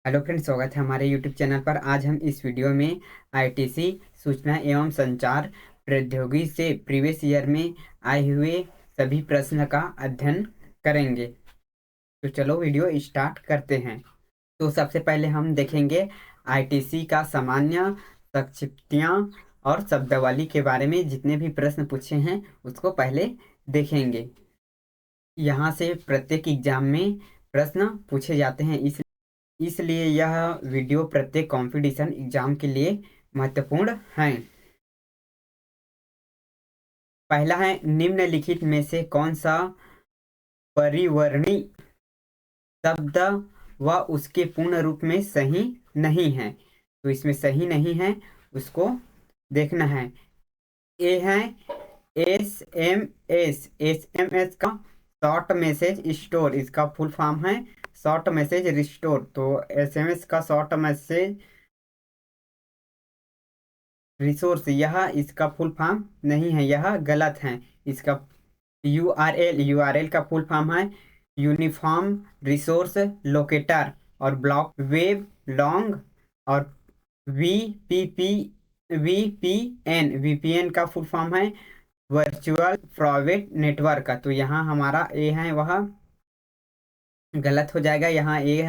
Hello friends, स्वागत है हमारे यूट्यूब चैनल पर। आज हम इस वीडियो में आईटीसी सूचना एवं संचार प्रौद्योगिकी से प्रीवियस ईयर में आए हुए सभी प्रश्न का अध्ययन करेंगे। तो चलो वीडियो स्टार्ट करते हैं। तो सबसे पहले हम देखेंगे आईटीसी का सामान्य, संक्षिप्तियाँ और शब्दावली के बारे में जितने भी प्रश्न पूछे हैं उसको पहले देखेंगे। यहाँ से प्रत्येक एग्जाम में प्रश्न पूछे जाते हैं, इसलिए यह वीडियो प्रत्येक कंपटीशन एग्जाम के लिए महत्वपूर्ण है। पहला है, निम्नलिखित में से कौन सा परिवर्णी शब्द व उसके पूर्ण रूप में सही नहीं है। तो इसमें सही नहीं है उसको देखना है। ए है एस एम एस का शॉर्ट मैसेज स्टोर, इसका फुल फॉर्म है शॉर्ट मैसेज रिस्टोर। तो एसएमएस का शॉर्ट मैसेज रिसोर्स, यह इसका फुल फॉर्म नहीं है, यह गलत है। इसका यूआरएल का फुल फॉर्म है यूनिफॉर्म रिसोर्स लोकेटर और ब्लॉक वेब लॉन्ग। और वीपीपी वीपीएन का फुल फॉर्म है वर्चुअल प्राइवेट नेटवर्क का। तो यहाँ हमारा ए है वह गलत हो जाएगा। यहाँ ए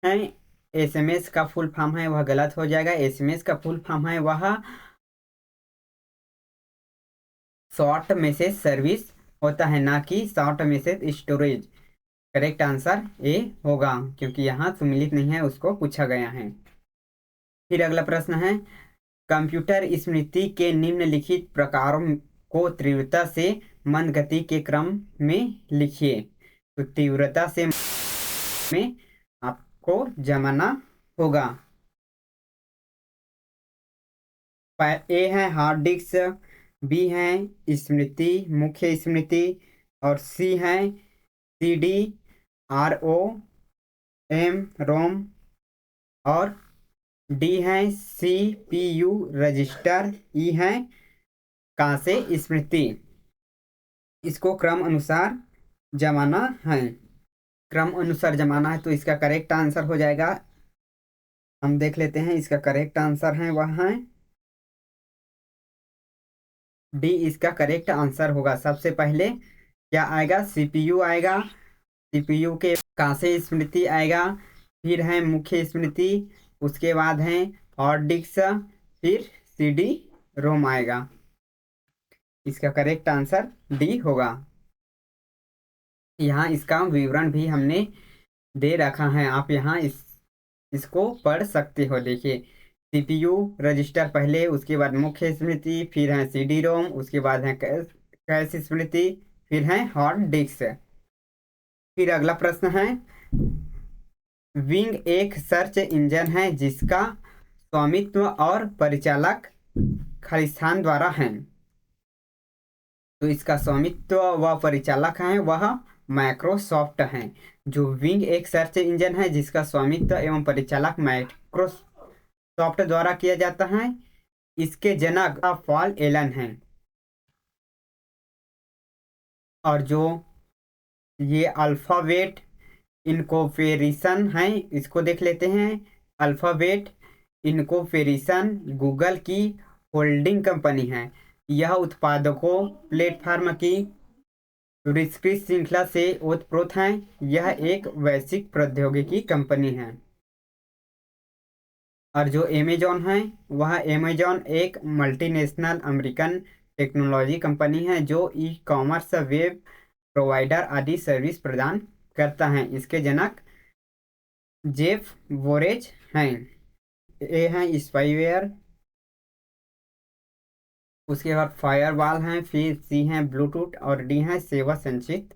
है एसएमएस का फुल फॉर्म है वह गलत हो जाएगा। एसएमएस का फुल फॉर्म है वह शॉर्ट मैसेज सर्विस होता है, ना कि short message storage. Correct answer A होगा, क्योंकि यहाँ सुमिलित नहीं है, उसको पूछा गया है। फिर अगला प्रश्न है, कंप्यूटर स्मृति के निम्नलिखित प्रकारों को तीव्रता से मंद गति के क्रम में लिखिए। तो तीव्रता से में आपको जमाना होगा। ए है हार्ड डिस्क, बी है स्मृति मुख्य स्मृति, और सी है सीडी रोम रोम, और डी है सीपीयू रजिस्टर, ई है कांसे स्मृति। इसको क्रम अनुसार जमाना है। क्रम अनुसार जमाना है तो इसका करेक्ट आंसर हो जाएगा, हम देख लेते हैं। इसका करेक्ट आंसर है वह है डी, इसका करेक्ट आंसर होगा। सबसे पहले क्या आएगा, सीपीयू आएगा, सीपीयू के कांसे स्मृति आएगा, फिर है मुख्य स्मृति, उसके बाद है हार्ड डिस्क, फिर सीडी रोम आएगा। इसका करेक्ट आंसर डी होगा। यहाँ इसका विवरण भी हमने दे रखा है, आप यहाँ इसको पढ़ सकते हो। देखिए, सीपीयू रजिस्टर पहले, उसके बाद मुख्य स्मृति, फिर है सीडी रोम, उसके बाद है कैश स्मृति, फिर है हार्ड डिस्क। फिर अगला प्रश्न है, विंग एक सर्च इंजन है जिसका स्वामित्व और परिचालक खालिस्तान द्वारा है। तो इसका स्वामित्व व परिचालक है वह माइक्रोसॉफ्ट है। जो विंग एक सर्च इंजन है जिसका स्वामित्व एवं परिचालक माइक्रोसॉफ्ट द्वारा किया जाता है, इसके जनक पॉल एलन हैं। और जो ये अल्फाबेट इनकॉर्पोरेशन है, इसको देख लेते हैं। अल्फाबेट इनकॉर्पोरेशन गूगल की होल्डिंग कंपनी है। यह उत्पादकों प्लेटफॉर्म की विस्तृत श्रृंखला से ओतप्रोत है। यह एक वैश्विक प्रौद्योगिकी कंपनी है। और जो अमेजॉन है, वह अमेजॉन एक मल्टीनेशनल अमेरिकन टेक्नोलॉजी कंपनी है जो ई कॉमर्स, वेब प्रोवाइडर आदि सर्विस प्रदान करता है। इसके जनक जेफ वोरेज हैं। ए है स्पाईवेयर, उसके बाद फायरवॉल हैं, फिर सी है ब्लूटूथ, और डी है सेवा संचित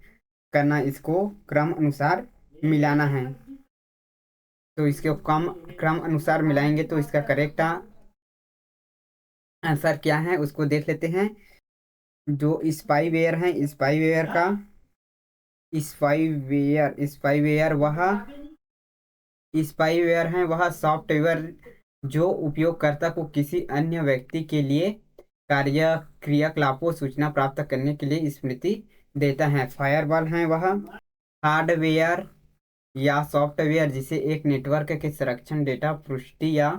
करना। इसको क्रम अनुसार मिलाना है। तो इसके क्रम अनुसार मिलाएंगे तो इसका करेक्ट आंसर क्या है उसको देख लेते हैं। जो स्पाईवेयर है, स्पाईवेयर है वह सॉफ्टवेयर जो उपयोगकर्ता को किसी अन्य व्यक्ति के लिए कार्य क्रियाकलापों सूचना प्राप्त करने के लिए स्मृति देता है। फायरवॉल है वह हार्डवेयर या सॉफ्टवेयर जिसे एक नेटवर्क के संरक्षण, डेटा पुष्टि या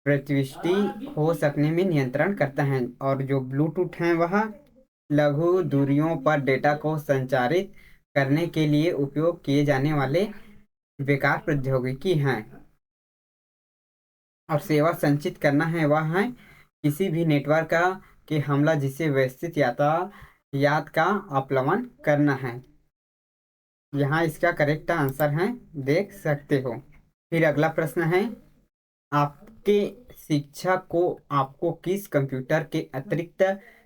प्रतिष्ठि हो सकने में नियंत्रण करता है। और जो ब्लूटूथ है वह लघु दूरियों पर डेटा को संचारित करने के लिए उपयोग किए जाने वाले बेकार प्रौद्योगिकी हैं। और सेवा संचित करना है वह है किसी भी नेटवर्क का के हमला जिसे वैश्विक यातायात का अपलवन करना है। यहाँ इसका करेक्ट आंसर है, देख सकते हो। फिर अगला प्रश्न है, आपके शिक्षक को आपको किस कंप्यूटर के अतिरिक्त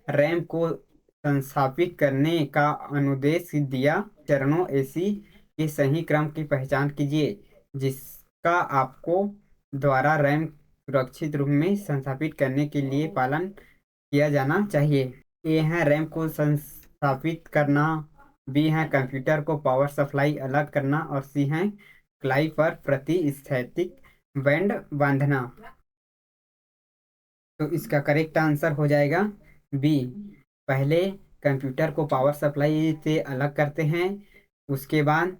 रैम को संस्थापित करने का अनुदेश दिया? चरणों एसी के सही क्रम की पहचान कीजिए जिसका आपको द्वारा रैम सुरक्षित रूप में संस्थापित करने के लिए पालन किया जाना चाहिए। ए है रैम को संस्थापित करना, बी है कंप्यूटर को पावर सप्लाई अलग करना, और सी है क्लाई पर प्रतिस्थैतिक बैंड बांधना। तो इसका करेक्ट आंसर हो जाएगा बी। पहले कंप्यूटर को पावर सप्लाई से अलग करते हैं, उसके बाद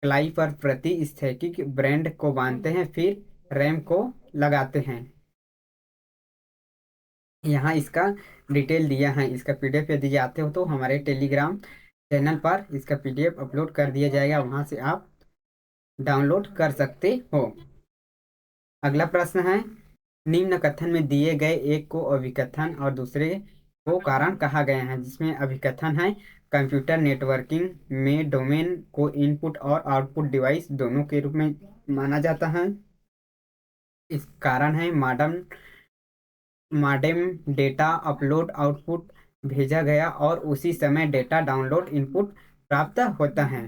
क्लाई पर प्रतिस्थैतिक बैंड को बांधते हैं, फिर रैम को लगाते हैं। यहाँ इसका डिटेल दिया है। इसका पीडीएफ यदि जाते हो तो हमारे टेलीग्राम चैनल पर इसका पीडीएफ अपलोड कर दिया जाएगा, वहाँ से आप डाउनलोड कर सकते हो। अगला प्रश्न है, निम्न कथन में दिए गए एक को अभिकथन और दूसरे को कारण कहा गया है। जिसमें अभिकथन है कंप्यूटर नेटवर्किंग में डोमेन को इनपुट और आउटपुट डिवाइस दोनों के रूप में माना जाता है। इस कारण है मॉडेम डेटा अपलोड आउटपुट भेजा गया और उसी समय डेटा डाउनलोड इनपुट प्राप्त होता है।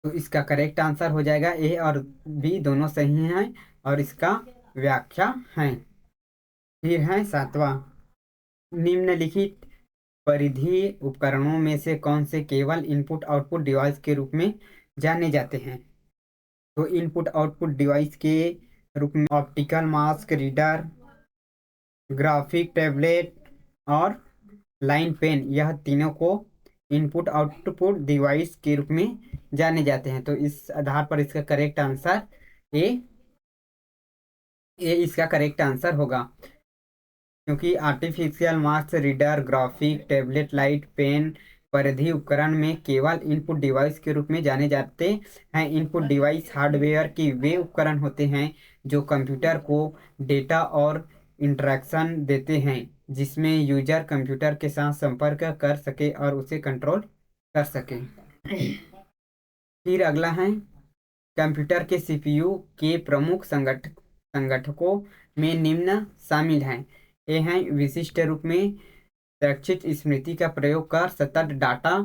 तो इसका करेक्ट आंसर हो जाएगा ए और बी दोनों सही हैं और इसका व्याख्या है। फिर है सातवां, निम्नलिखित परिधीय उपकरणों में से कौन से केवल इनपुट आउटपुट डिवाइस के रूप में जाने जाते हैं? तो इनपुट आउटपुट डिवाइस के रूप में optical mask reader, graphic tablet और लाइन पेन, यह तीनों को इनपुट आउटपुट डिवाइस के रूप में जाने जाते हैं। तो इस आधार पर इसका करेक्ट आंसर ए इसका करेक्ट आंसर होगा, क्योंकि artificial mask reader, graphic tablet, light pen परिधीय उपकरण में केवल इनपुट डिवाइस के रूप में जाने जाते हैं। इनपुट डिवाइस हार्डवेयर के वे उपकरण होते हैं जो कंप्यूटर को डेटा और इंटरेक्शन देते हैं जिसमें यूजर कंप्यूटर के साथ संपर्क कर सके और उसे कंट्रोल कर सके। फिर अगला है, कंप्यूटर के सीपीयू के प्रमुख संगठकों में निम्न शामिल हैं। ये हैं विशिष्ट रूप में सुरक्षित स्मृति का प्रयोग कर सतत डाटा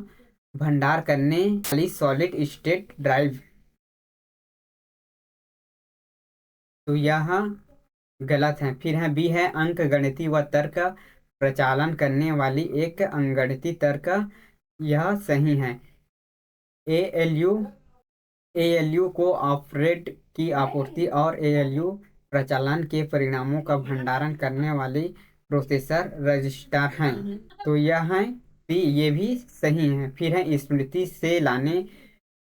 भंडार करने वाली सॉलिड स्टेट ड्राइव। तो यह गलत है। फिर है बी है अंक गणितीय व तर्क प्रचालन करने वाली एक अंकगणितीय तर्क, यह सही है। एएलयू को ऑपरेट की आपूर्ति और एएलयू प्रचालन के परिणामों का भंडारण करने वाली प्रोसेसर रजिस्टर हैं। तो यह है सी, ये भी सही है। फिर है स्मृति से लाने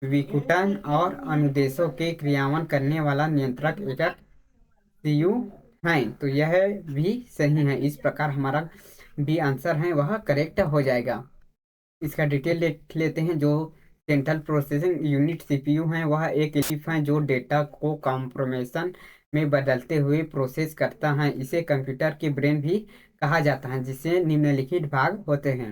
विघटन और अनुदेशों के क्रियान्वयन करने वाला नियंत्रक एकक सीयू है। तो यह भी सही है। इस प्रकार हमारा बी आंसर है वह करेक्ट हो जाएगा। इसका डिटेल देख लेते हैं। जो सेंट्रल प्रोसेसिंग यूनिट सीपीयू है वह एक चिप है जो डेटा को कंप्रेशन में बदलते हुए प्रोसेस करता है। इसे कंप्यूटर के ब्रेन भी कहा जाता है जिससे निम्नलिखित भाग होते हैं।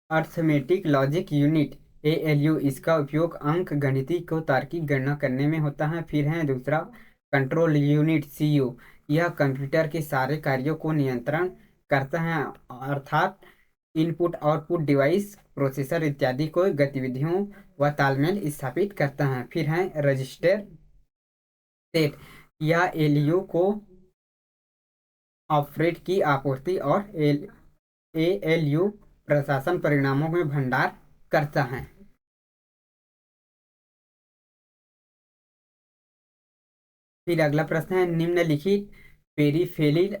अर्थमेटिक लॉजिक यूनिट एएलयू, इसका उपयोग अंक गणितीय को तार्किक गणना करने में होता है। फिर है दूसरा कंट्रोल यूनिट सीयू, यह कंप्यूटर के सारे कार्यों को नियंत्रण करता है अर्थात इनपुट आउटपुट डिवाइस प्रोसेसर इत्यादि को गतिविधियों व तालमेल स्थापित करता है। फिर है रजिस्टर सेट, यह एलयू को ऑपरेट की आपूर्ति और एएलयू प्रशासन परिणामों में भंडार करता है। फिर अगला प्रश्न है, निम्नलिखित पेरिफेरल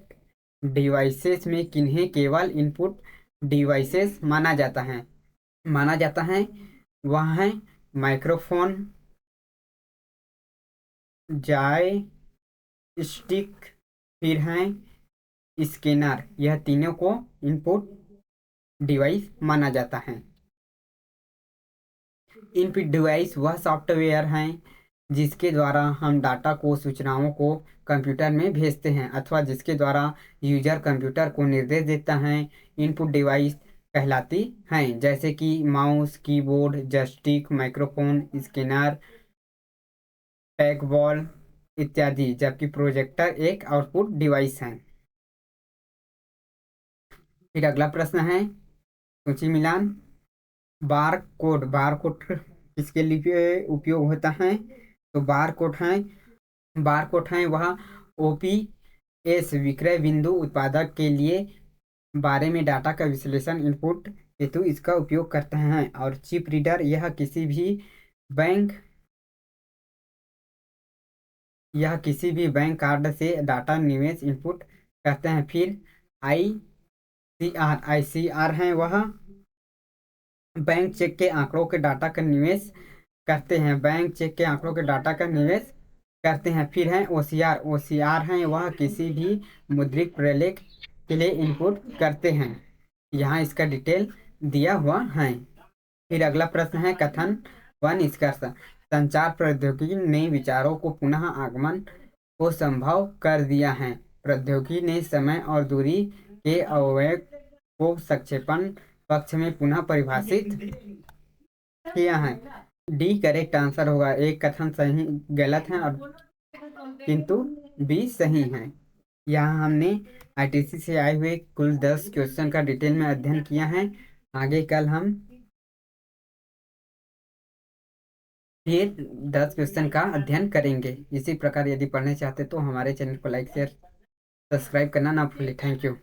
डिवाइसेस में किन्हें केवल इनपुट डिवाइसेस माना जाता है? माना जाता है वह है माइक्रोफोन, जॉय स्टिक, फिर है स्कैनर। यह तीनों को इनपुट डिवाइस माना जाता है। इनपुट डिवाइस वह सॉफ्टवेयर हैं जिसके द्वारा हम डाटा को, सूचनाओं को कंप्यूटर में भेजते हैं अथवा जिसके द्वारा यूजर कंप्यूटर को निर्देश देता है। इनपुट डिवाइस कहलाती हैं, जैसे कि mouse, keyboard, joystick, microphone, scanner, tag ball इत्यादि, जबकि प्रोजेक्टर एक आउटपुट डिवाइस है। फिर अगला प्रश्न है सूची मिलान। बार कोड किसके लिए उपयोग होता है? तो बार कोड है वह ओपीएस विक्रय बिंदु उत्पादक के लिए बारे में डाटा का विश्लेषण इनपुट हेतु इसका उपयोग करते हैं। और चिप रीडर बैंक यह किसी भी बैंक कार्ड से डाटा निवेश इनपुट करते हैं। फिर आईसीआर है वह बैंक चेक के आंकड़ों के डाटा का निवेश करते हैं। फिर है ओसीआर है वह किसी भी मुद्रित प्रलेख के लिए इनपुट करते हैं। यहाँ इसका डिटेल दिया हुआ है। फिर अगला प्रश्न है कथन व निष्कर्ष। संचार प्रौद्योगिकी ने विचारों को पुनः आगमन को संभव कर दिया है। प्रौद्योगिकी ने समय और दूरी के अवयव को संक्षेपण पक्ष में पुनः परिभाषित किया है। डी करेक्ट आंसर होगा। एक कथन सही गलत है और किंतु बी सही है। यहाँ हमने आईटीसी से आए हुए कुल 10 क्वेश्चन का डिटेल में अध्ययन किया है। आगे कल हम फिर 10 क्वेश्चन का अध्ययन करेंगे। इसी प्रकार यदि पढ़ना चाहते तो हमारे चैनल को लाइक, शेयर, सब्सक्राइब करना ना भूलें। Thank you.